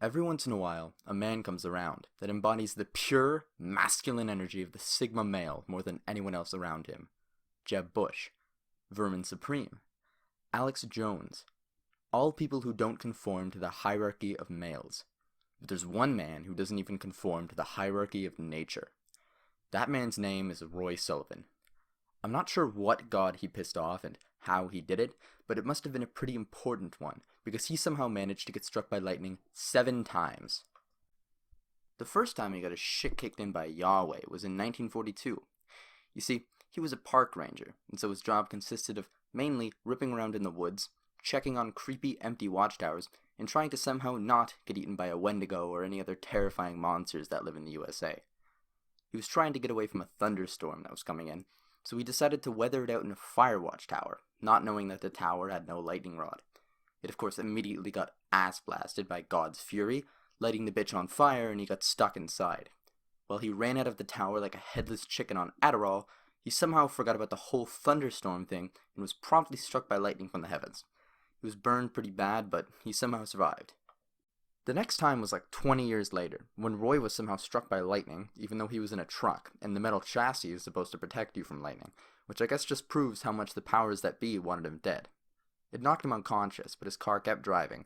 Every once in a while, a man comes around that embodies the pure, masculine energy of the Sigma male more than anyone else around him. Jeb Bush, Vermin Supreme, Alex Jones, all people who don't conform to the hierarchy of males. But there's one man who doesn't even conform to the hierarchy of nature. That man's name is Roy Sullivan. I'm not sure what god he pissed off and how he did it, but it must have been a pretty important one, because he somehow managed to get struck by lightning 7 times. The first time he got his shit kicked in by Yahweh was in 1942. You see, he was a park ranger, and so his job consisted of mainly ripping around in the woods, checking on creepy empty watchtowers, and trying to somehow not get eaten by a Wendigo or any other terrifying monsters that live in the USA. He was trying to get away from a thunderstorm that was coming in, so he decided to weather it out in a fire watch tower, not knowing that the tower had no lightning rod. It of course immediately got ass blasted by God's fury, lighting the bitch on fire, and he got stuck inside. While he ran out of the tower like a headless chicken on Adderall, he somehow forgot about the whole thunderstorm thing and was promptly struck by lightning from the heavens. He was burned pretty bad, but he somehow survived. The next time was like 20 years later, when Roy was somehow struck by lightning, even though he was in a truck, and the metal chassis is supposed to protect you from lightning, which I guess just proves how much the powers that be wanted him dead. It knocked him unconscious, but his car kept driving.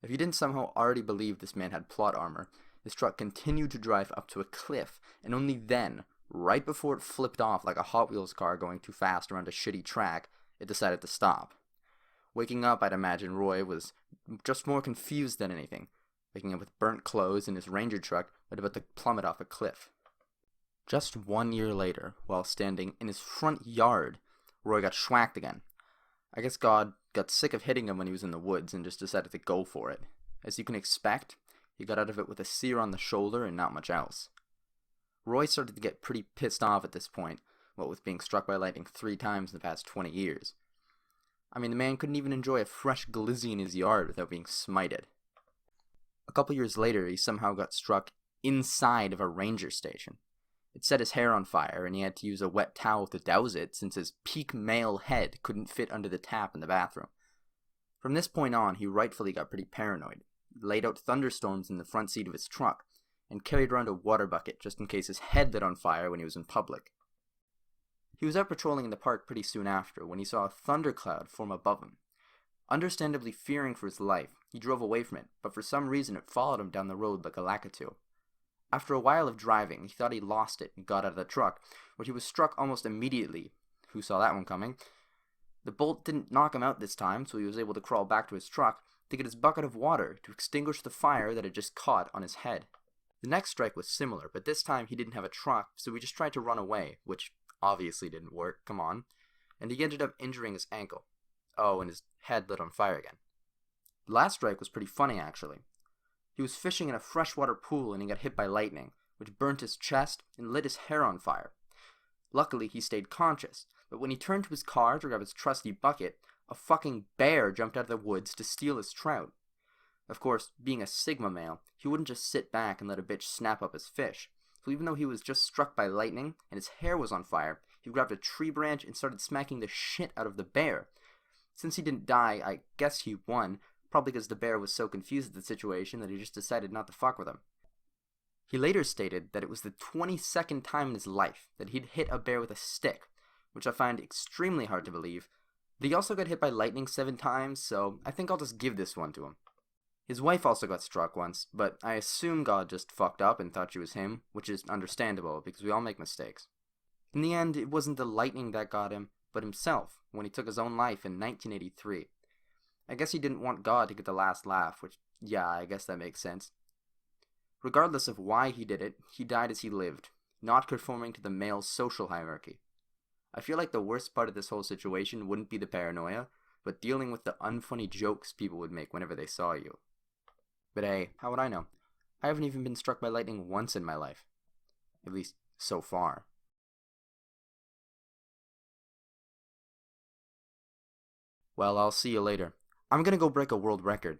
If you didn't somehow already believe this man had plot armor, his truck continued to drive up to a cliff, and only then, right before it flipped off like a Hot Wheels car going too fast around a shitty track, it decided to stop. Waking up, I'd imagine Roy was just more confused than anything, waking up with burnt clothes and his ranger truck that about to plummet off a cliff. Just 1 year later, while standing in his front yard, Roy got schwacked again. I guess God got sick of hitting him when he was in the woods and just decided to go for it. As you can expect, he got out of it with a sear on the shoulder and not much else. Roy started to get pretty pissed off at this point, what with being struck by lightning 3 times in the past 20 years. I mean, the man couldn't even enjoy a fresh glizzy in his yard without being smited. A couple years later, he somehow got struck inside of a ranger station. It set his hair on fire, and he had to use a wet towel to douse it since his peak male head couldn't fit under the tap in the bathroom. From this point on, he rightfully got pretty paranoid. He laid out thunderstorms in the front seat of his truck, and carried around a water bucket just in case his head lit on fire when he was in public. He was out patrolling in the park pretty soon after when he saw a thundercloud form above him. Understandably fearing for his life, he drove away from it, but for some reason it followed him down the road like a lakitu. After a while of driving, he thought he lost it and got out of the truck, where he was struck almost immediately. Who saw that one coming? The bolt didn't knock him out this time, so he was able to crawl back to his truck to get his bucket of water to extinguish the fire that had just caught on his head. The next strike was similar, but this time he didn't have a truck, so he just tried to run away, which obviously didn't work, come on, and he ended up injuring his ankle. Oh, and his head lit on fire again. The last strike was pretty funny, actually. He was fishing in a freshwater pool and he got hit by lightning, which burnt his chest and lit his hair on fire. Luckily, he stayed conscious, but when he turned to his car to grab his trusty bucket, a fucking bear jumped out of the woods to steal his trout. Of course, being a Sigma male, he wouldn't just sit back and let a bitch snap up his fish. So even though he was just struck by lightning and his hair was on fire, he grabbed a tree branch and started smacking the shit out of the bear. Since he didn't die, I guess he won, probably because the bear was so confused at the situation that he just decided not to fuck with him. He later stated that it was the 22nd time in his life that he'd hit a bear with a stick, which I find extremely hard to believe, but he also got hit by lightning 7 times, so I think I'll just give this one to him. His wife also got struck once, but I assume God just fucked up and thought she was him, which is understandable because we all make mistakes. In the end, it wasn't the lightning that got him, but himself, when he took his own life in 1983. I guess he didn't want God to get the last laugh, which, yeah, I guess that makes sense. Regardless of why he did it, he died as he lived, not conforming to the male social hierarchy. I feel like the worst part of this whole situation wouldn't be the paranoia, but dealing with the unfunny jokes people would make whenever they saw you. But hey, how would I know? I haven't even been struck by lightning once in my life. At least, so far. Well, I'll see you later. I'm gonna go break a world record.